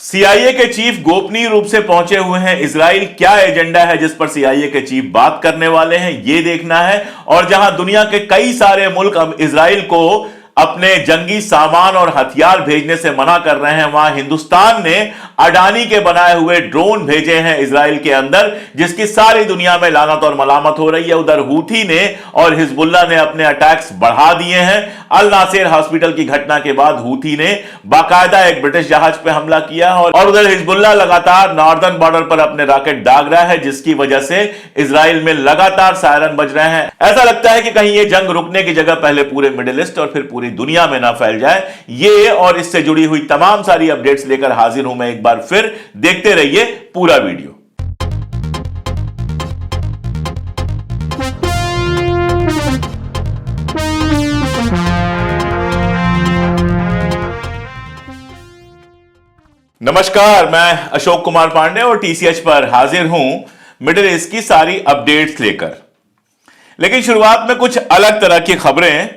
CIA के chief गोपनीय रूप से पहुंचे हुए हैं इजराइल। क्या एजेंडा है जिस पर सीआईए के चीफ बात करने वाले हैं, यह देखना है। और जहां दुनिया के कई सारे मुल्क अब इजराइल को अपने जंगी सामान और हथियार भेजने से मना कर रहे हैं, वहां हिंदुस्तान ने अडानी के बनाए हुए ड्रोन भेजे हैं इजराइल के अंदर, जिसकी सारी दुनिया में लानत और मलामत हो रही है। उधर हूथी ने और हिजबुल्लाह ने अपने अटैक्स बढ़ा दिए हैं। अल नासेर हॉस्पिटल की घटना के बाद हूथी ने बाकायदा एक ब्रिटिश जहाज पर हमला किया और उधर हिजबुल्लाह लगातार नॉर्दर्न बॉर्डर पर अपने रॉकेट दाग रहा है, जिसकी वजह से इजराइल में लगातार सायरन बज रहे हैं। ऐसा लगता है कि कहीं यह जंग रुकने की जगह पहले पूरे मिडिल ईस्ट और फिर पूरी दुनिया में ना फैल जाए। ये और इससे जुड़ी हुई तमाम सारी अपडेट्स लेकर हाजिर हूं मैं एक बार फिर। देखते रहिए पूरा वीडियो। नमस्कार, मैं अशोक कुमार पांडे और टीसीएच पर हाजिर हूं मिडिल ईस्ट की सारी अपडेट्स लेकर। लेकिन शुरुआत में कुछ अलग तरह की खबरें।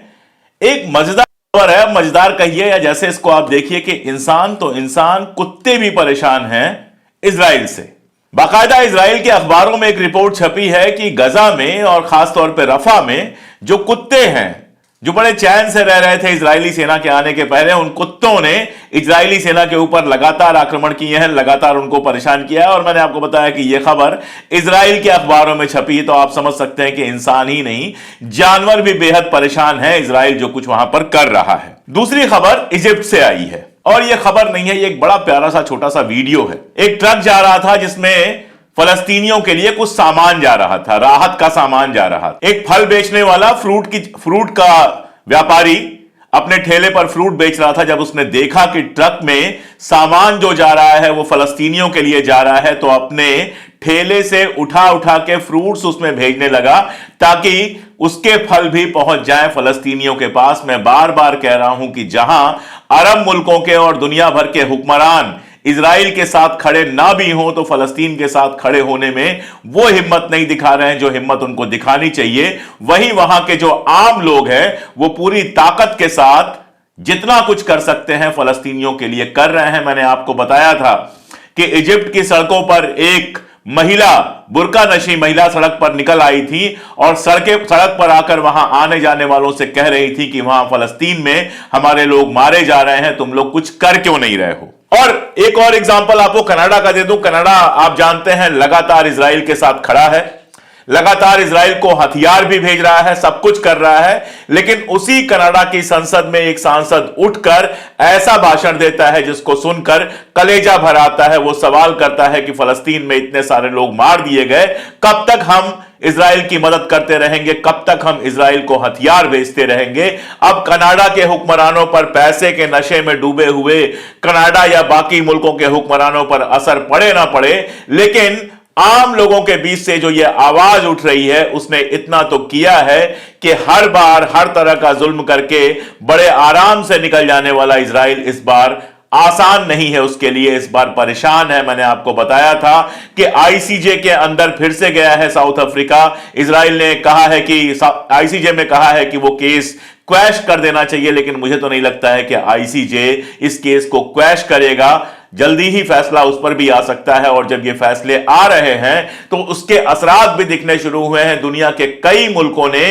एक मजेदार खबर है, मजेदार कहिए या जैसे इसको आप देखिए कि इंसान तो इंसान, कुत्ते भी परेशान हैं इजराइल से। बाकायदा इजराइल के अखबारों में एक रिपोर्ट छपी है कि गजा में और खासतौर पर रफा में जो कुत्ते हैं, जो बड़े चैन से रह रहे थे इजरायली सेना के आने के पहले, उन कुत्तों ने इजरायली सेना के ऊपर लगातार आक्रमण किए हैं, लगातार उनको परेशान किया है। और मैंने आपको बताया कि यह खबर इजराइल के अखबारों में छपी, तो आप समझ सकते हैं कि इंसान ही नहीं, जानवर भी बेहद परेशान है इजराइल जो कुछ वहां पर कर रहा है। दूसरी खबर इजिप्ट से आई है और यह खबर नहीं है, यह एक बड़ा प्यारा सा छोटा सा वीडियो है। एक ट्रक जा रहा था जिसमें फलस्तीनियों के लिए कुछ सामान जा रहा था, राहत का सामान जा रहा था। एक फल बेचने वाला, फ्रूट का व्यापारी अपने ठेले पर फ्रूट बेच रहा था। जब उसने देखा कि ट्रक में सामान जो जा रहा है वो फलस्तीनियों के लिए जा रहा है, तो अपने ठेले से उठा उठा के फ्रूट्स उसमें भेजने लगा ताकि उसके फल भी पहुंच जाएं फलस्तीनियों के पास। मैं बार बार कह रहा हूं कि जहां अरब मुल्कों के और दुनिया भर के हुक्मरान इजराइल के साथ खड़े ना भी हों, तो फलस्तीन के साथ खड़े होने में वो हिम्मत नहीं दिखा रहे हैं जो हिम्मत उनको दिखानी चाहिए। वहीं वहां के जो आम लोग हैं वो पूरी ताकत के साथ जितना कुछ कर सकते हैं फलस्तीनियों के लिए कर रहे हैं। मैंने आपको बताया था कि इजिप्ट की सड़कों पर एक महिला, बुर्का नशी महिला सड़क पर निकल आई थी और सड़क पर आकर वहां आने जाने वालों से कह रही थी कि वहां फलस्तीन में हमारे लोग मारे जा रहे हैं, तुम लोग कुछ कर क्यों नहीं रहे हो। और एक और एग्जांपल आपको कनाडा का दे दूं। कनाडा आप जानते हैं लगातार इजराइल के साथ खड़ा है, लगातार इजराइल को हथियार भी भेज रहा है, सब कुछ कर रहा है। लेकिन उसी कनाडा की संसद में एक सांसद उठकर ऐसा भाषण देता है जिसको सुनकर कलेजा भर आता है। वो सवाल करता है कि फलस्तीन में इतने सारे लोग मार दिए गए, कब तक हम इजराइल की मदद करते रहेंगे, कब तक हम इजराइल को हथियार भेजते रहेंगे। अब कनाडा के हुक्मरानों पर, पैसे के नशे में डूबे हुए कनाडा या बाकी मुल्कों के हुक्मरानों पर असर पड़े ना पड़े, लेकिन आम लोगों के बीच से जो ये आवाज उठ रही है उसने इतना तो किया है कि हर बार हर तरह का जुल्म करके बड़े आराम से निकल जाने वाला इजराइल इस बार आसान नहीं है, उसके लिए इस बार परेशान है। मैंने आपको बताया था कि आईसीजे के अंदर फिर से गया है साउथ अफ्रीका। इजराइल ने कहा है कि आईसीजे में कहा है कि वो केस क्वैश कर देना चाहिए, लेकिन मुझे तो नहीं लगता है कि आईसीजे इस केस को क्वैश करेगा। जल्दी ही फैसला उस पर भी आ सकता है और जब ये फैसले आ रहे हैं तो उसके असरात भी दिखने शुरू हुए हैं। दुनिया के कई मुल्कों ने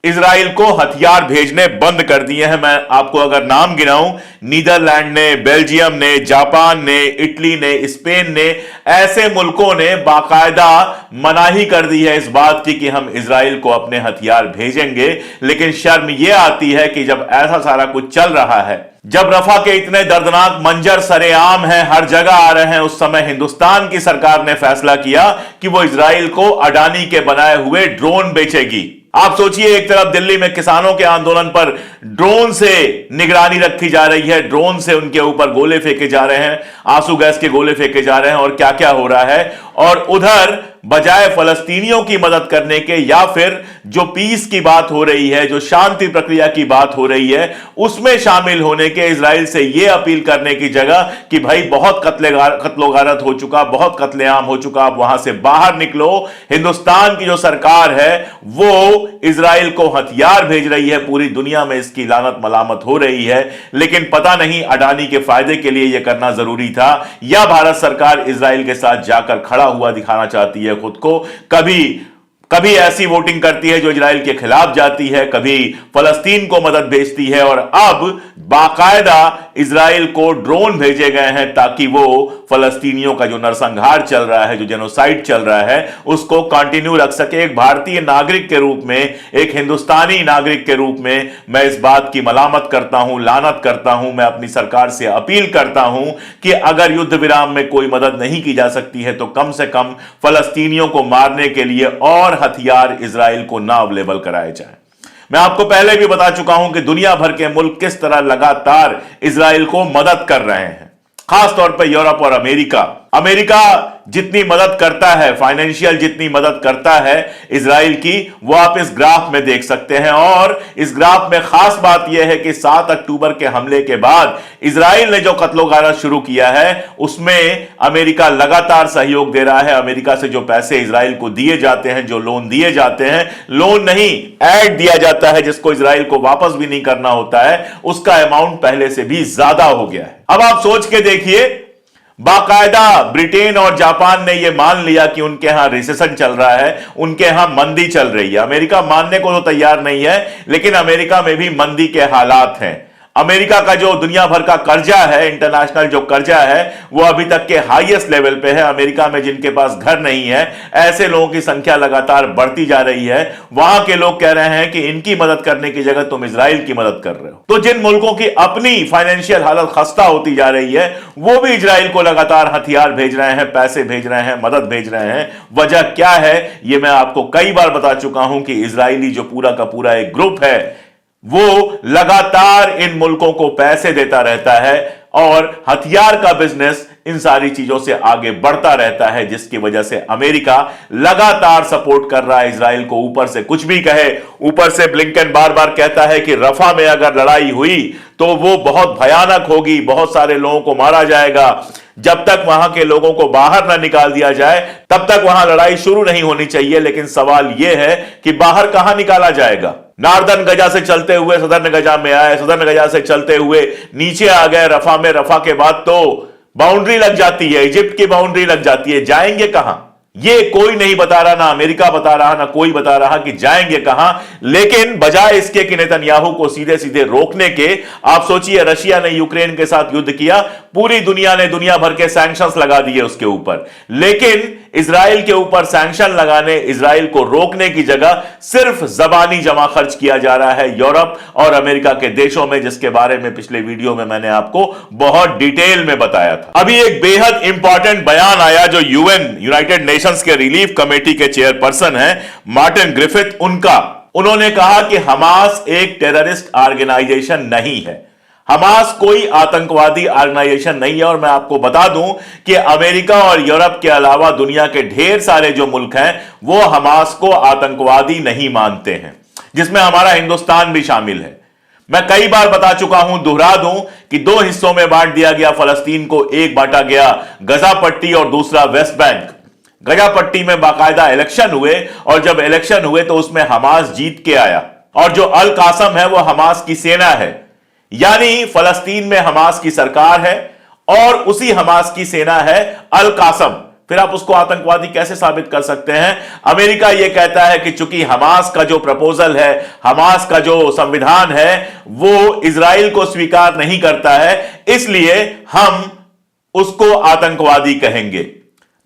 इजराइल को हथियार भेजने बंद कर दिए हैं। मैं आपको अगर नाम गिनाऊं, नीदरलैंड ने, बेल्जियम ने, जापान ने, इटली ने, स्पेन ने, ऐसे मुल्कों ने बाकायदा मनाही कर दी है इस बात की कि हम इजराइल को अपने हथियार भेजेंगे। लेकिन शर्म यह आती है कि जब ऐसा सारा कुछ चल रहा है, जब रफा के इतने दर्दनाक मंजर सरेआम हैं, हर जगह आ रहे हैं, उस समय हिंदुस्तान की सरकार ने फैसला किया कि वो इजराइल को अडानी के बनाए हुए ड्रोन बेचेगी। आप सोचिए, एक तरफ दिल्ली में किसानों के आंदोलन पर ड्रोन से निगरानी रखी जा रही है, ड्रोन से उनके ऊपर गोले फेंके जा रहे हैं, आंसू गैस के गोले फेंके जा रहे हैं और क्या क्या हो रहा है। और उधर बजाय फलस्तीनियों की मदद करने के या फिर जो पीस की बात हो रही है, जो शांति प्रक्रिया की बात हो रही है, उसमें शामिल होने के इजराइल से यह अपील करने की जगह कि भाई बहुत कत्लोगारत हो चुका, बहुत कत्लेआम हो चुका, आप वहां से बाहर निकलो। हिंदुस्तान की जो सरकार है वो इजराइल को हथियार भेज रही है, पूरी दुनिया में इसकी लानत मलामत हो रही है, लेकिन पता नहीं अडानी के फायदे के लिए यह करना जरूरी था या भारत सरकार इजराइल के साथ जाकर खड़ा हुआ दिखाना चाहती है खुद को। कभी ऐसी वोटिंग करती है जो इजराइल के खिलाफ जाती है, कभी फलस्तीन को मदद भेजती है, और अब बाकायदा इजराइल को ड्रोन भेजे गए हैं ताकि वो फलस्तीनियों का जो नरसंहार चल रहा है, जो जेनोसाइड चल रहा है, उसको कंटिन्यू रख सके। एक भारतीय नागरिक के रूप में, एक हिंदुस्तानी नागरिक के रूप में मैं इस बात की मलामत करता हूं, लानत करता हूं। मैं अपनी सरकार से अपील करता हूं कि अगर युद्ध विराम में कोई मदद नहीं की जा सकती है तो कम से कम फलस्तीनियों को मारने के लिए और हथियार इजराइल को ना अवेलेबल कराए जाए। मैं आपको पहले भी बता चुका हूं कि दुनिया भर के मुल्क किस तरह लगातार इजराइल को मदद कर रहे हैं, खासतौर पर यूरोप और अमेरिका जितनी मदद करता है, फाइनेंशियल जितनी मदद करता है इजराइल की, वो आप इस ग्राफ में देख सकते हैं। और इस ग्राफ में खास बात यह है कि 7 अक्टूबर के हमले के बाद इजराइल ने जो कत्लोगारत शुरू किया है उसमें अमेरिका लगातार सहयोग दे रहा है। अमेरिका से जो पैसे इजराइल को दिए जाते हैं, जो लोन दिए जाते हैं, लोन नहीं ऐड दिया जाता है जिसको इजराइल को वापस भी नहीं करना होता है, उसका अमाउंट पहले से भी ज्यादा हो गया है। अब आप सोच के देखिए, बाकायदा ब्रिटेन और जापान ने यह मान लिया कि उनके यहां रिसेशन चल रहा है, उनके यहां मंदी चल रही है। अमेरिका मानने को तो तैयार नहीं है, लेकिन अमेरिका में भी मंदी के हालात हैं। अमेरिका का जो दुनिया भर का कर्जा है, इंटरनेशनल जो कर्जा है, वो अभी तक के हाईएस्ट लेवल पे है। अमेरिका में जिनके पास घर नहीं है, ऐसे लोगों की संख्या लगातार बढ़ती जा रही है। वहां के लोग कह रहे हैं कि इनकी मदद करने की जगह तुम इजराइल की मदद कर रहे हो। तो जिन मुल्कों की अपनी फाइनेंशियल हालत खस्ता होती जा रही है, वो भी इजराइल को लगातार हथियार भेज रहे हैं, पैसे भेज रहे हैं, मदद भेज रहे हैं। वजह क्या है, यह मैं आपको कई बार बता चुका हूं कि इजरायली जो पूरा का पूरा एक ग्रुप है, वो लगातार इन मुल्कों को पैसे देता रहता है और हथियार का बिजनेस इन सारी चीजों से आगे बढ़ता रहता है, जिसकी वजह से अमेरिका लगातार सपोर्ट कर रहा है इजराइल को। ऊपर से कुछ भी कहे, ऊपर से ब्लिंकन बार बार कहता है कि रफा में अगर लड़ाई हुई तो वो बहुत भयानक होगी, बहुत सारे लोगों को मारा जाएगा। जब तक वहां के लोगों को बाहर ना निकाल दिया जाए तब तक वहां लड़ाई शुरू नहीं होनी चाहिए। लेकिन सवाल यह है कि बाहर कहां निकाला जाएगा। नार्दर्न गजा से चलते हुए सदर्न गजा में आए, सदर्न गजा से चलते हुए नीचे आ गए रफा में, रफा के बाद तो बाउंड्री लग जाती है, इजिप्ट की बाउंड्री लग जाती है। जाएंगे कहां, ये कोई नहीं बता रहा, ना अमेरिका बता रहा, ना कोई बता रहा कि जाएंगे कहां। लेकिन बजाय इसके कि नेतन्याहू को सीधे सीधे रोकने के, आप सोचिए रशिया ने यूक्रेन के साथ युद्ध किया, पूरी दुनिया ने दुनिया भर के सैंक्शंस लगा दिए उसके ऊपर, लेकिन इजराइल के ऊपर सैंक्शन लगाने, इजराइल को रोकने की जगह सिर्फ जबानी जमा खर्च किया जा रहा है यूरोप और अमेरिका के देशों में, जिसके बारे में पिछले वीडियो में मैंने आपको बहुत डिटेल में बताया था। अभी एक बेहद इंपॉर्टेंट बयान आया जो यूएन, यूनाइटेड नेशंस के रिलीफ कमेटी के चेयरपर्सन हैं मार्टिन ग्रिफिथ, उन्होंने कहा कि हमास एक टेररिस्ट ऑर्गेनाइजेशन नहीं है, हमास कोई आतंकवादी ऑर्गेनाइजेशन नहीं है। और मैं आपको बता दूं कि अमेरिका और यूरोप के अलावा दुनिया के ढेर सारे जो मुल्क हैं वो हमास को आतंकवादी नहीं मानते हैं, जिसमें हमारा हिंदुस्तान भी शामिल है। मैं कई बार बता चुका हूं, दोहरा दूं कि 2 हिस्सों में बांट दिया गया फलस्तीन को। एक बांटा गया गजा पट्टी और दूसरा वेस्ट बैंक। गजा पट्टी में बाकायदा इलेक्शन हुए और जब इलेक्शन हुए तो उसमें हमास जीत के आया, और जो अल कासम है वो हमास की सेना है। यानी फलस्तीन में हमास की सरकार है और उसी हमास की सेना है अल कासम। फिर आप उसको आतंकवादी कैसे साबित कर सकते हैं? अमेरिका यह कहता है कि चूंकि हमास का जो प्रपोजल है, हमास का जो संविधान है, वो इजराइल को स्वीकार नहीं करता है, इसलिए हम उसको आतंकवादी कहेंगे।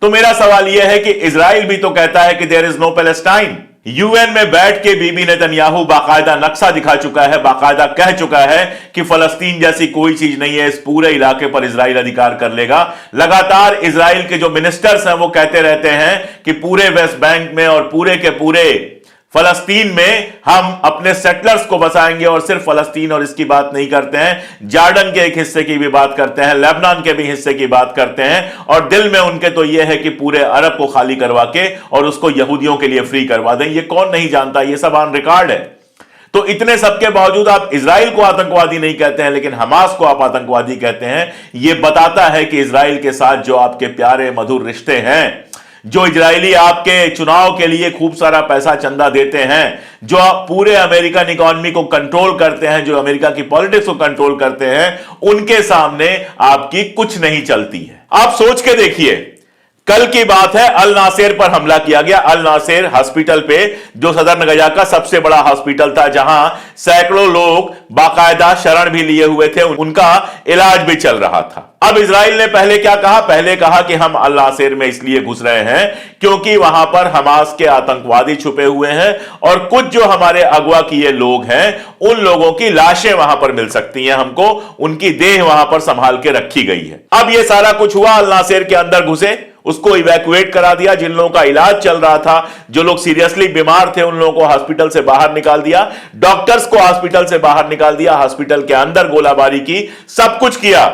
तो मेरा सवाल यह है कि इजराइल भी तो कहता है कि there is no Palestine. UN में बैठ के बीबी नेतन्याहू बाकायदा नक्शा दिखा चुका है, बाकायदा कह चुका है कि फलस्तीन जैसी कोई चीज नहीं है, इस पूरे इलाके पर इजराइल अधिकार कर लेगा। लगातार इजराइल के जो मिनिस्टर्स हैं वो कहते रहते हैं कि पूरे वेस्ट बैंक में और पूरे के पूरे फलस्तीन में हम अपने सेटलर्स को बसाएंगे, और सिर्फ फलस्तीन और इसकी बात नहीं करते हैं, जॉर्डन के एक हिस्से की भी बात करते हैं, लेबनान के भी हिस्से की बात करते हैं, और दिल में उनके तो यह है कि पूरे अरब को खाली करवा के और उसको यहूदियों के लिए फ्री करवा दें। ये कौन नहीं जानता, ये सब ऑन रिकॉर्ड है। तो इतने सबके बावजूद आप इजराइल को आतंकवादी नहीं कहते हैं, लेकिन हमास को आप आतंकवादी कहते हैं। यह बताता है कि इजराइल के साथ जो आपके प्यारे मधुर रिश्ते हैं, जो इजरायली आपके चुनाव के लिए खूब सारा पैसा चंदा देते हैं, जो आप पूरे अमेरिकन इकोनॉमी को कंट्रोल करते हैं, जो अमेरिका की पॉलिटिक्स को कंट्रोल करते हैं, उनके सामने आपकी कुछ नहीं चलती है। आप सोच के देखिए, कल की बात है, अल नासेर पर हमला किया गया। अल नासेर हॉस्पिटल पे, जो सदर गजा का सबसे बड़ा हॉस्पिटल था, जहां सैकड़ों लोग बाकायदा शरण भी लिए हुए थे, उनका इलाज भी चल रहा था। अब इजराइल ने पहले क्या कहा? पहले कहा कि हम अल नासेर में इसलिए घुस रहे हैं क्योंकि वहां पर हमास के आतंकवादी छुपे हुए हैं, और कुछ जो हमारे अगवा किए लोग हैं, उन लोगों की लाशें वहां पर मिल सकती हैं हमको, उनकी देह वहां पर संभाल के रखी गई है। अब यह सारा कुछ हुआ, अल नासेर के अंदर घुसे, उसको इवैक्यूएट करा दिया, जिन लोगों का इलाज चल रहा था, जो लोग सीरियसली बीमार थे, उन लोगों को हॉस्पिटल से बाहर निकाल दिया, डॉक्टर्स को हॉस्पिटल से बाहर निकाल दिया, हॉस्पिटल के अंदर गोलाबारी की, सब कुछ किया।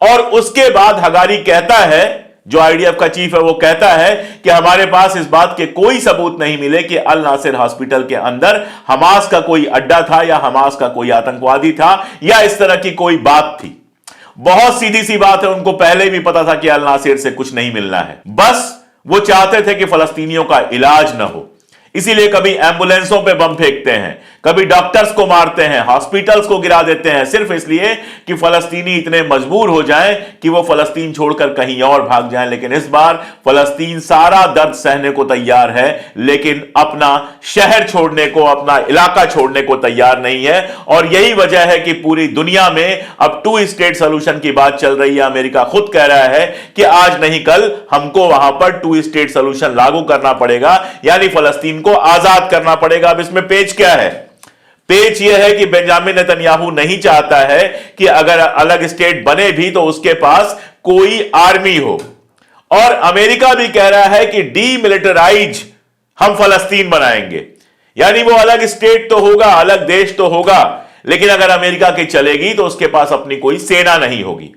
और उसके बाद हगारी कहता है, जो आईडीएफ का चीफ है, वो कहता है कि हमारे पास इस बात के कोई सबूत नहीं मिले कि अल नासेर हॉस्पिटल के अंदर हमास का कोई अड्डा था, या हमास का कोई आतंकवादी था, या इस तरह की कोई बात थी। बहुत सीधी सी बात है, उनको पहले भी पता था कि अल नासेर से कुछ नहीं मिलना है, बस वो चाहते थे कि फलस्तीनियों का इलाज ना हो। इसीलिए कभी एम्बुलेंसों पे बम फेंकते हैं, कभी डॉक्टर्स को मारते हैं, हॉस्पिटल्स को गिरा देते हैं, सिर्फ इसलिए कि फलस्तीनी इतने मजबूर हो जाएं कि वो फलस्तीन छोड़कर कहीं और भाग जाएं। लेकिन इस बार फलस्तीन सारा दर्द सहने को तैयार है, लेकिन अपना शहर छोड़ने को, अपना इलाका छोड़ने को तैयार नहीं है। और यही वजह है कि पूरी दुनिया में अब 2 स्टेट सोल्यूशन की बात चल रही है। अमेरिका खुद कह रहा है कि आज नहीं कल हमको वहां पर 2 स्टेट सोल्यूशन लागू करना पड़ेगा, यानी फलस्तीन को आजाद करना पड़ेगा। अब इसमें पेच क्या है? पेच यह है कि बेंजामिन नेतन्याहू नहीं चाहता है कि अगर अलग स्टेट बने भी तो उसके पास कोई आर्मी हो, और अमेरिका भी कह रहा है कि डीमिलिटराइज हम फलस्तीन बनाएंगे, यानी वो अलग स्टेट तो होगा, अलग देश तो होगा, लेकिन अगर अमेरिका की चलेगी तो उसके पास अपनी कोई सेना नहीं होगी।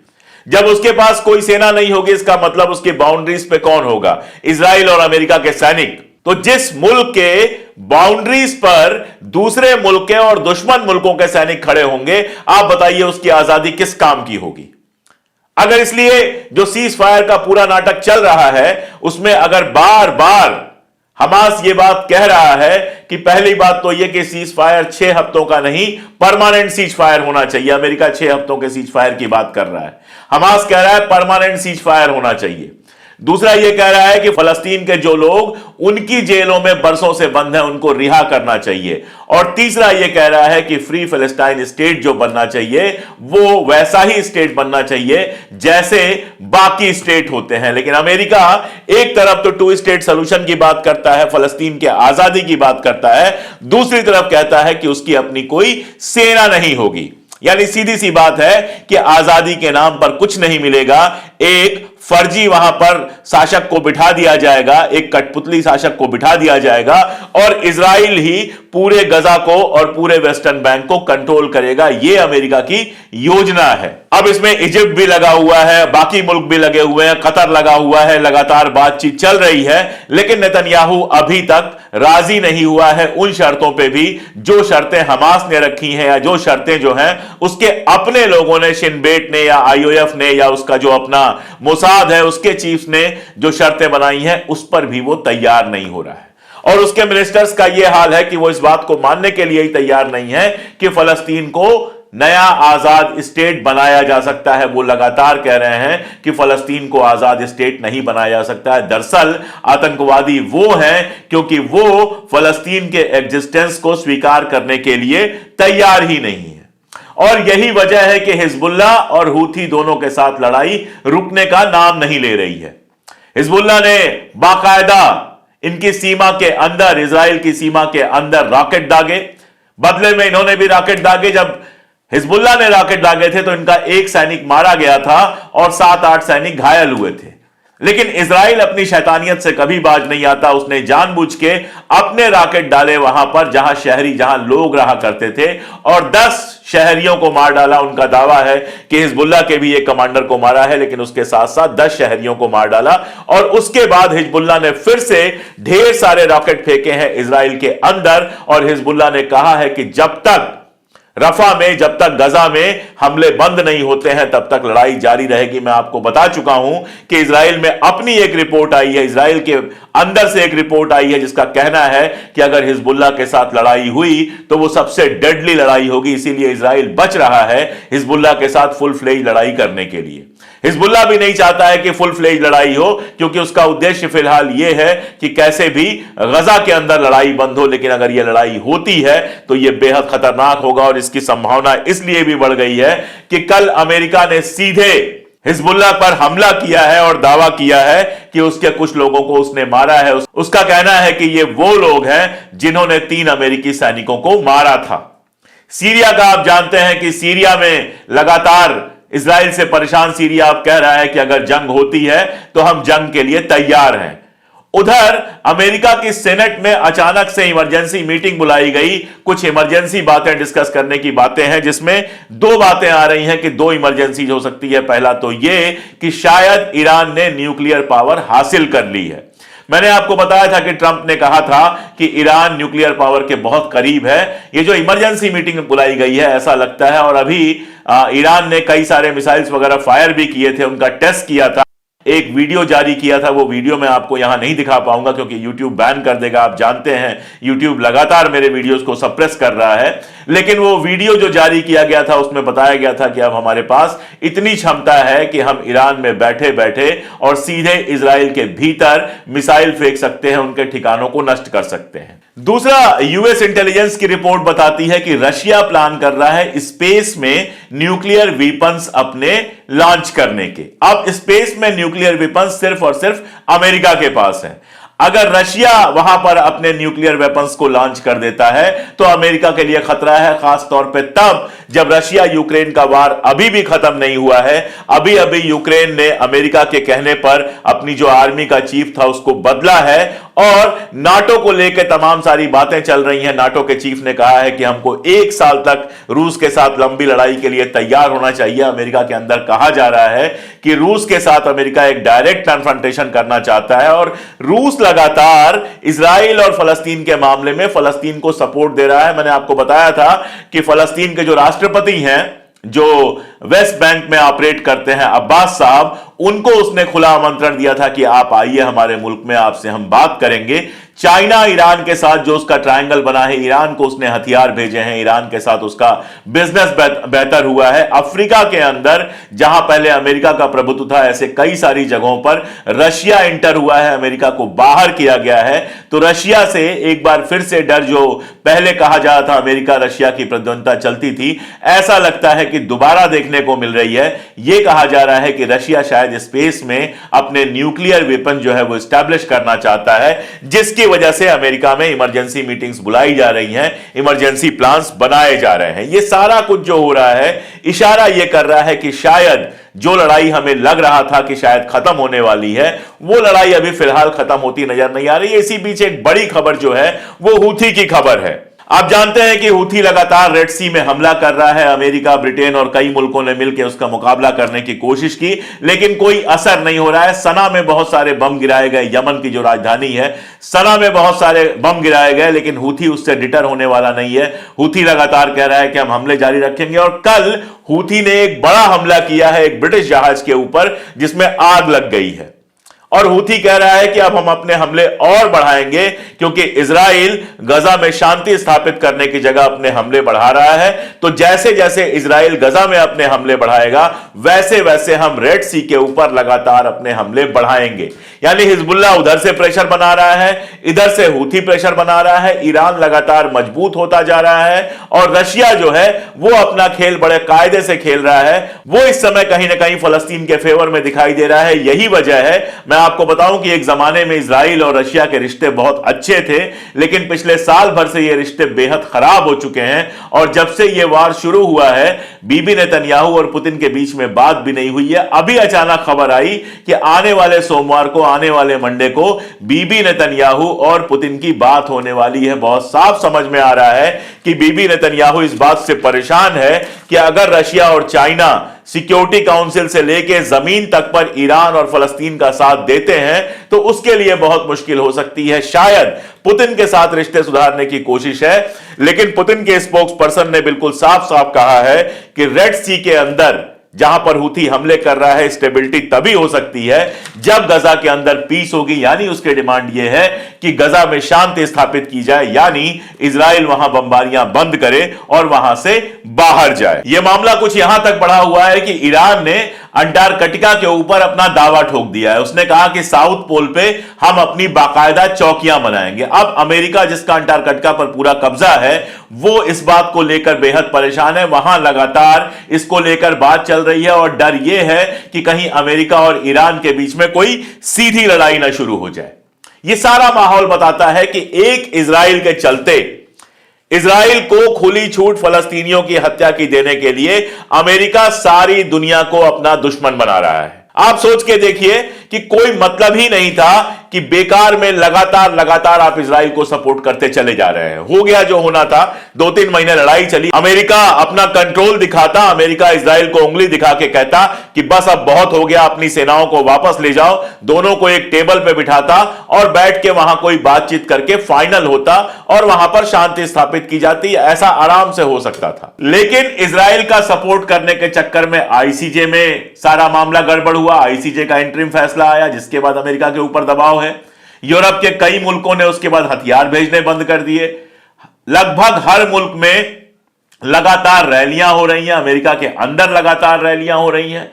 जब उसके पास कोई सेना नहीं होगी, इसका मतलब उसकी बाउंड्रीज पे कौन होगा? इजराइल और अमेरिका के सैनिक। तो जिस मुल्क के बाउंड्रीज पर दूसरे मुल्क के और दुश्मन मुल्कों के सैनिक खड़े होंगे, आप बताइए उसकी आजादी किस काम की होगी? अगर इसलिए जो सीज फायर का पूरा नाटक चल रहा है, उसमें अगर बार बार हमास ये बात कह रहा है कि पहली बात तो यह कि सीज फायर 6 हफ्तों का नहीं, परमानेंट सीज फायर होना चाहिए। अमेरिका 6 हफ्तों के सीज फायर की बात कर रहा है, हमास कह रहा है परमानेंट सीज फायर होना चाहिए। दूसरा यह कह रहा है कि फलस्तीन के जो लोग उनकी जेलों में बरसों से बंद हैं, उनको रिहा करना चाहिए। और तीसरा यह कह रहा है कि फ्री फलस्तीन स्टेट जो बनना चाहिए, वो वैसा ही स्टेट बनना चाहिए जैसे बाकी स्टेट होते हैं। लेकिन अमेरिका एक तरफ तो 2 स्टेट सोल्यूशन की बात करता है, फलस्तीन के आजादी की बात करता है, दूसरी तरफ कहता है कि उसकी अपनी कोई सेना नहीं होगी। यानी सीधी सी बात है कि आजादी के नाम पर कुछ नहीं मिलेगा। एक फर्जी वहां पर शासक को बिठा दिया जाएगा, एक कठपुतली शासक को बिठा दिया जाएगा, और इजराइल ही पूरे गजा को और पूरे वेस्टर्न बैंक को कंट्रोल करेगा। यह अमेरिका की योजना है। अब इसमें इजिप्ट भी लगा हुआ है, बाकी मुल्क भी लगे हुए हैं, कतर लगा हुआ है, लगातार बातचीत चल रही है। लेकिन नेतन्याहू अभी तक राजी नहीं हुआ है उन शर्तों पे भी जो शर्तें हमास ने रखी हैं, या जो शर्तें जो हैं उसके अपने लोगों ने, शिन बेट ने या आईओएफ ने या उसका जो अपना मोसाद है उसके चीफ ने जो शर्तें बनाई हैं, उस पर भी वो तैयार नहीं हो रहा है। और उसके मिनिस्टर्स का यह हाल है कि वो इस बात को मानने के लिए ही तैयार नहीं है कि फलस्तीन को नया आजाद स्टेट बनाया जा सकता है। वो लगातार कह रहे हैं कि फलस्तीन को आजाद स्टेट नहीं बनाया जा सकता है। दरअसल आतंकवादी वो हैं क्योंकि वो फलस्तीन के एग्जिस्टेंस को स्वीकार करने के लिए तैयार ही नहीं है। और यही वजह है कि हिजबुल्लाह और हूथी दोनों के साथ लड़ाई रुकने का नाम नहीं ले रही है। हिजबुल्लाह ने बाकायदा इनकी सीमा के अंदर, इजराइल की सीमा के अंदर रॉकेट दागे, बदले में इन्होंने भी रॉकेट दागे। जब हिजबुल्लाह ने रॉकेट दागे थे तो इनका एक सैनिक मारा गया था और 7-8 सैनिक घायल हुए थे। लेकिन इजराइल अपनी शैतानियत से कभी बाज नहीं आता। उसने जानबूझ के अपने रॉकेट डाले वहां पर जहां लोग रहा करते थे और 10 शहरियों को मार डाला। उनका दावा है कि हिजबुल्लाह के भी एक कमांडर को मारा है, लेकिन उसके साथ साथ 10 शहरियों को मार डाला। और उसके बाद हिजबुल्लाह ने फिर से ढेर सारे रॉकेट फेंके हैं इजराइल के अंदर और हिजबुल्लाह ने कहा है कि जब तक रफा में, जब तक गजा में हमले बंद नहीं होते हैं तब तक लड़ाई जारी रहेगी। मैं आपको बता चुका हूं कि इजराइल में अपनी एक रिपोर्ट आई है, इजराइल के अंदर से एक रिपोर्ट आई है जिसका कहना है कि अगर हिजबुल्लाह के साथ लड़ाई हुई तो वो सबसे डेडली लड़ाई होगी। इसीलिए इजराइल बच रहा है हिजबुल्लाह के साथ फुल फ्लेज लड़ाई करने के लिए। हिजबुल्लाह भी नहीं चाहता है कि फुल फ्लेज लड़ाई हो, क्योंकि उसका उद्देश्य फिलहाल यह है कि कैसे भी गजा के अंदर लड़ाई बंद हो। लेकिन अगर यह लड़ाई होती है तो यह बेहद खतरनाक होगा और इसकी संभावना इसलिए भी बढ़ गई है कि कल अमेरिका ने सीधे हिजबुल्लाह पर हमला किया है और दावा किया है कि उसके कुछ लोगों को उसने मारा है। उसका कहना है कि ये वो लोग हैं जिन्होंने 3 अमेरिकी सैनिकों को मारा था। सीरिया का आप जानते हैं कि सीरिया में लगातार इजराइल से परेशान सीरिया अब कह रहा है कि अगर जंग होती है तो हम जंग के लिए तैयार हैं। उधर अमेरिका की सेनेट में अचानक से इमरजेंसी मीटिंग बुलाई गई। कुछ इमरजेंसी बातें डिस्कस करने की बातें हैं, जिसमें 2 बातें आ रही हैं कि 2 इमरजेंसी हो सकती है। पहला तो यह कि शायद ईरान ने न्यूक्लियर पावर हासिल कर ली है। मैंने आपको बताया था कि ट्रंप ने कहा था कि ईरान न्यूक्लियर पावर के बहुत करीब है। ये जो इमरजेंसी मीटिंग बुलाई गई है ऐसा लगता है, और अभी ईरान ने कई सारे मिसाइल्स वगैरह फायर भी किए थे, उनका टेस्ट किया था, एक वीडियो जारी किया था। वो वीडियो मैं आपको यहां नहीं दिखा पाऊंगा क्योंकि YouTube बैन कर देगा। आप जानते हैं YouTube लगातार मेरे वीडियोस को सप्रेस कर रहा है। लेकिन वो वीडियो जो जारी किया गया था उसमें बताया गया था कि अब हमारे पास इतनी क्षमता है कि हम ईरान में बैठे बैठे और सीधे इजराइल के भीतर मिसाइल फेंक सकते हैं, उनके ठिकानों को नष्ट कर सकते हैं। दूसरा, यूएस इंटेलिजेंस की रिपोर्ट बताती है कि रशिया प्लान कर रहा है स्पेस में न्यूक्लियर वेपन्स अपने लॉन्च करने के। अब स्पेस में न्यूक्लियर वेपन्स सिर्फ और सिर्फ अमेरिका के पास है। अगर रशिया वहां पर अपने न्यूक्लियर वेपन्स को लॉन्च कर देता है तो अमेरिका के लिए खतरा है, खास तौर पे तब जब रशिया यूक्रेन का वार अभी भी खत्म नहीं हुआ है। अभी अभी यूक्रेन ने अमेरिका के कहने पर अपनी जो आर्मी का चीफ था उसको बदला है और नाटो को लेकर तमाम सारी बातें चल रही हैं। नाटो के चीफ ने कहा है कि हमको 1 साल तक रूस के साथ लंबी लड़ाई के लिए तैयार होना चाहिए। अमेरिका के अंदर कहा जा रहा है कि रूस के साथ अमेरिका एक डायरेक्ट कन्फ्रंटेशन करना चाहता है और रूस लगातार इजराइल और फलस्तीन के मामले में फलस्तीन को सपोर्ट दे रहा है। मैंने आपको बताया था कि फलस्तीन के जो राष्ट्रपति हैं, जो वेस्ट बैंक में ऑपरेट करते हैं, अब्बास साहब, उनको उसने खुला आमंत्रण दिया था कि आप आइए हमारे मुल्क में, आपसे हम बात करेंगे। चाइना ईरान के साथ जो उसका ट्रायंगल बना है, ईरान को उसने हथियार भेजे हैं, ईरान के साथ उसका बिजनेस बेहतर हुआ है। अफ्रीका के अंदर जहां पहले अमेरिका का प्रभुत्व था, ऐसे कई सारी जगहों पर रशिया इंटर हुआ है, अमेरिका को बाहर किया गया है। तो रशिया से एक बार फिर से डर, जो पहले कहा जा रहा था अमेरिका रशिया की प्रतिद्वंद्विता चलती थी, ऐसा लगता है कि दोबारा देखने को मिल रही है। यह कहा जा रहा है कि रशिया शायद स्पेस में अपने न्यूक्लियर वेपन जो है वो एस्टैब्लिश करना चाहता है, जिसकी वजह से अमेरिका में इमरजेंसी मीटिंग्स बुलाई जा रही हैं, इमरजेंसी प्लान्स बनाए जा रहे हैं। ये सारा कुछ जो हो रहा है, इशारा ये कर रहा है कि शायद जो लड़ाई हमें लग रहा था कि शायद खत्म होने वाली है, वो लड़ाई अभी फिलहाल खत्म होती नजर नहीं आ रही है। इसी बीच एक बड़ी खबर जो है वो हूथी की खबर है। आप जानते हैं कि हूथी लगातार रेड सी में हमला कर रहा है। अमेरिका, ब्रिटेन और कई मुल्कों ने मिलकर उसका मुकाबला करने की कोशिश की, लेकिन कोई असर नहीं हो रहा है। सना में बहुत सारे बम गिराए गए, यमन की जो राजधानी है सना में बहुत सारे बम गिराए गए, लेकिन हूथी उससे डिटर होने वाला नहीं है। हूथी लगातार कह रहा है कि हम हमले जारी रखेंगे और कल हूथी ने एक बड़ा हमला किया है एक ब्रिटिश जहाज के ऊपर, जिसमें आग लग गई है। और हूथी कह रहा है कि अब हम अपने हमले और बढ़ाएंगे, क्योंकि इजराइल गजा में शांति स्थापित करने की जगह अपने हमले बढ़ा रहा है। तो जैसे जैसे इजराइल गजा में अपने हमले बढ़ाएगा, वैसे वैसे हम रेड सी के ऊपर लगातार अपने हमले बढ़ाएंगे। यानी हिजबुल्लाह उधर से प्रेशर बना रहा है, इधर से हूथी प्रेशर बना रहा है, ईरान लगातार मजबूत होता जा रहा है और रशिया जो है वो अपना खेल बड़े कायदे से खेल रहा है। वो इस समय कहीं ना कहीं फलस्तीन के फेवर में दिखाई दे रहा है। यही वजह है, मैं आपको बताऊं कि एक जमाने में इजराइल और रशिया के रिश्ते बहुत अच्छे थे, लेकिन पिछले साल भर से ये रिश्ते बेहद खराब हो चुके हैं। और जब से ये वार शुरू हुआ है, बीबी नेतन्याहू और पुतिन के बीच में बात भी नहीं हुई है। अभी अचानक खबर आई कि आने वाले सोमवार को, आने वाले मंडे को बीबी नेतन्याहू और पुतिन की बात होने वाली है। बहुत साफ समझ में आ रहा है कि बीबी नेतन्याहू इस बात से परेशान है कि अगर रशिया और चाइना सिक्योरिटी काउंसिल से लेकर जमीन तक पर ईरान और फलस्तीन का साथ देते हैं तो उसके लिए बहुत मुश्किल हो सकती है। शायद पुतिन के साथ रिश्ते सुधारने की कोशिश है, लेकिन पुतिन के स्पोक्स पर्सन ने बिल्कुल साफ साफ कहा है कि रेड सी के अंदर जहां पर हूथी हमले कर रहा है, स्टेबिलिटी तभी हो सकती है जब गजा के अंदर पीस होगी। यानी उसकी डिमांड यह है कि गजा में शांति स्थापित की जाए, यानी इजराइल वहां बमबारियां बंद करे और वहां से बाहर जाए। यह मामला कुछ यहां तक बढ़ा हुआ है कि ईरान ने अंटार्कटिका के ऊपर अपना दावा ठोक दिया है। उसने कहा कि साउथ पोल पे हम अपनी बाकायदा चौकियां बनाएंगे। अब अमेरिका, जिसका अंटार्कटिका पर पूरा कब्जा है, वो इस बात को लेकर बेहद परेशान है। वहां लगातार इसको लेकर बात चल रही है और डर यह है कि कहीं अमेरिका और ईरान के बीच में कोई सीधी लड़ाई ना शुरू हो जाए। यह सारा माहौल बताता है कि एक इजराइल के चलते, इजराइल को खुली छूट फलस्तीनियों की हत्या की देने के लिए अमेरिका सारी दुनिया को अपना दुश्मन बना रहा है। आप सोच के देखिए कि कोई मतलब ही नहीं था कि बेकार में लगातार आप इजराइल को सपोर्ट करते चले जा रहे हैं। हो गया जो होना था, 2-3 महीने लड़ाई चली, अमेरिका अपना कंट्रोल दिखाता, अमेरिका इजराइल को उंगली दिखा के कहता कि बस अब बहुत हो गया, अपनी सेनाओं को वापस ले जाओ, दोनों को एक टेबल पे बिठाता और बैठ के वहां कोई बातचीत करके फाइनल होता और वहां पर शांति स्थापित की जाती। ऐसा आराम से हो सकता था, लेकिन इजराइल का सपोर्ट करने के चक्कर में आईसीजे में सारा मामला गड़बड़ हुआ। आईसीजे का इंटरिम फैसला आया, जिसके बाद अमेरिका के ऊपर दबाव है। यूरोप के कई मुल्कों ने उसके बाद हथियार भेजने बंद कर दिए। लगभग हर मुल्क में लगातार रैलियां हो रही हैं, अमेरिका के अंदर लगातार रैलियां हो रही हैं,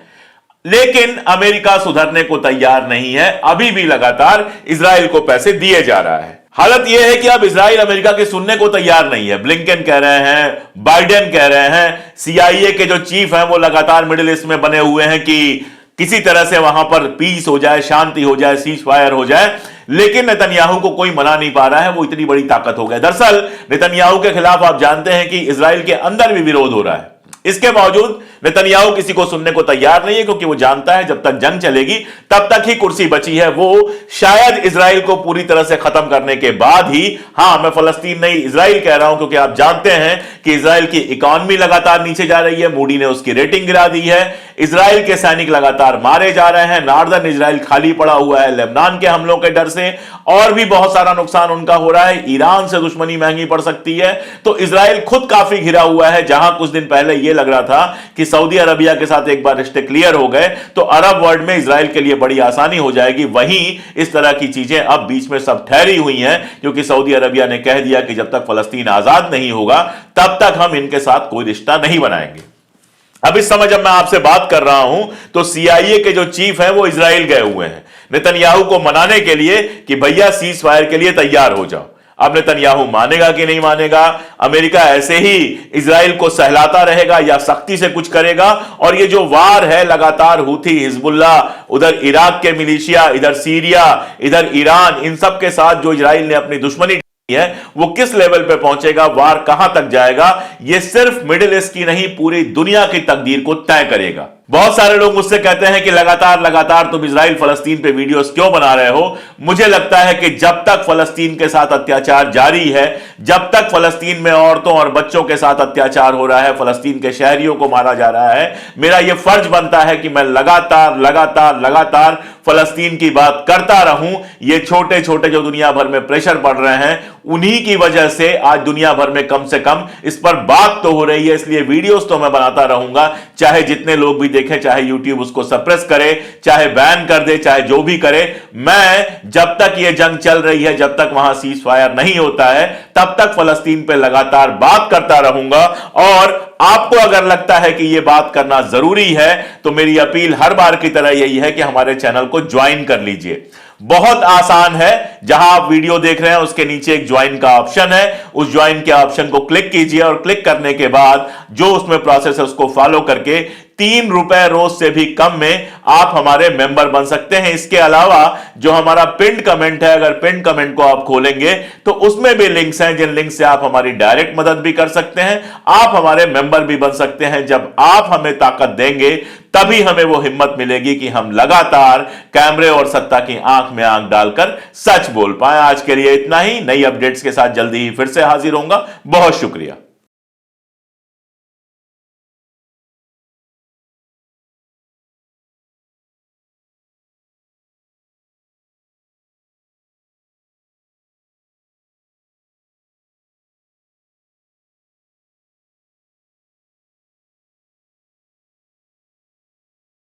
लेकिन अमेरिका सुधरने को तैयार नहीं है। अभी भी लगातार इजराइल को पैसे दिए जा रहा है। हालत यह है कि अब इजराइल अमेरिका के सुनने को तैयार नहीं है। ब्लिंकन कह रहे हैं, बाइडेन कह रहे हैं, सीआईए के जो चीफ हैं वो लगातार मिडिल ईस्ट में बने हुए हैं कि किसी तरह से वहां पर पीस हो जाए, शांति हो जाए, सीज फायर हो जाए, लेकिन नेतन्याहू को कोई मना नहीं पा रहा है। वो इतनी बड़ी ताकत हो गए। दरअसल नेतन्याहू के खिलाफ आप जानते हैं कि इजराइल के अंदर भी विरोध हो रहा है। इसके बावजूद नेतन्याहू किसी को सुनने को तैयार नहीं है, क्योंकि वो जानता है जब तक जंग चलेगी तब तक ही कुर्सी बची है। वो शायद इजराइल को पूरी तरह से खत्म करने के बाद ही, हां मैं फलस्तीन नहीं इजराइल कह रहा हूं, क्योंकि आप जानते हैं कि इजराइल की इकोनॉमी लगातार नीचे जा रही है। मूडी ने उसकी रेटिंग गिरा दी है। इजराइल के सैनिक लगातार मारे जा रहे हैं। नॉर्दर्न इजराइल खाली पड़ा हुआ है लेबनान के हमलों के डर से, और भी बहुत सारा नुकसान उनका हो रहा है। ईरान से दुश्मनी महंगी पड़ सकती है। तो इजराइल खुद काफी घिरा हुआ है। जहां कुछ दिन पहले यह लग रहा था कि सऊदी अरबिया के साथ एक बार रिश्ते क्लियर हो गए तो अरब वर्ल्ड में इजराइल के लिए बड़ी आसानी हो जाएगी, वहीं इस तरह की चीजें अब बीच में सब ठहरी हुई हैं, क्योंकि सऊदी अरबिया ने कह दिया कि जब तक फलस्तीन आजाद नहीं होगा तब तक हम इनके साथ कोई रिश्ता नहीं बनाएंगे। अब इस समय जब मैं आपसे बात कर रहा हूं तो सीआईए के जो चीफ हैं वो इजराइल गए हुए हैं नेतन्याहू को मनाने के लिए कि भैया सीज फायर के लिए तैयार हो जाओ। अब नेतन्याहू मानेगा कि नहीं मानेगा? अमेरिका ऐसे ही इजराइल को सहलाता रहेगा या सख्ती से कुछ करेगा? और ये जो वार है लगातार हूथी, हिजबुल्लाह, उधर इराक के मिलिशिया, इधर सीरिया, इधर ईरान, इन सब के साथ जो इजराइल ने अपनी दुश्मनी है वो किस लेवल पे पहुंचेगा, वार कहां तक जाएगा, ये सिर्फ मिडिल ईस्ट की नहीं पूरी दुनिया की तकदीर को तय करेगा। बहुत सारे लोग मुझसे कहते हैं कि लगातार तुम इजराइल फलस्तीन पे वीडियोस क्यों बना रहे हो? मुझे लगता है कि जब तक फलस्तीन के साथ अत्याचार जारी है, जब तक फलस्तीन में औरतों और बच्चों के साथ अत्याचार हो रहा है, फलस्तीन के शहरियों को मारा जा रहा है, मेरा यह फर्ज बनता है कि मैं लगातार फलस्तीन की बात करता रहूं। ये छोटे छोटे जो दुनिया भर में प्रेशर पड़ रहे हैं, उन्हीं की वजह से आज दुनिया भर में कम से कम इस पर बात तो हो रही है। इसलिए वीडियोस तो मैं बनाता रहूंगा, चाहे जितने लोग भी देखें, चाहे यूट्यूब उसको सप्रेस करे, चाहे बैन कर दे, चाहे जो भी करे। मैं जब तक ये जंग चल रही है, जब तक वहां सीज फायर नहीं होता है, तब तक फलस्तीन पे लगातार बात करता रहूंगा। और आपको अगर लगता है कि यह बात करना जरूरी है तो मेरी अपील हर बार की तरह यही है कि हमारे चैनल को ज्वाइन कर लीजिए। बहुत आसान है, जहां आप वीडियो देख रहे हैं उसके नीचे एक ज्वाइन का ऑप्शन है, उस ज्वाइन के ऑप्शन को क्लिक कीजिए और क्लिक करने के बाद जो उसमें प्रोसेस है उसको फॉलो करके ₹3 रोज से भी कम में आप हमारे मेंबर बन सकते हैं। इसके अलावा जो हमारा पिन कमेंट है, अगर पिन कमेंट को आप खोलेंगे तो उसमें भी लिंक्स हैं, जिन लिंक से आप हमारी डायरेक्ट मदद भी कर सकते हैं, आप हमारे मेंबर भी बन सकते हैं। जब आप हमें ताकत देंगे तभी हमें वो हिम्मत मिलेगी कि हम लगातार कैमरे और सत्ता की आंख में आंख डालकर सच बोल पाए। आज के लिए इतना ही। नई अपडेट्स के साथ जल्दी ही फिर से हाजिर होऊंगा। बहुत शुक्रिया।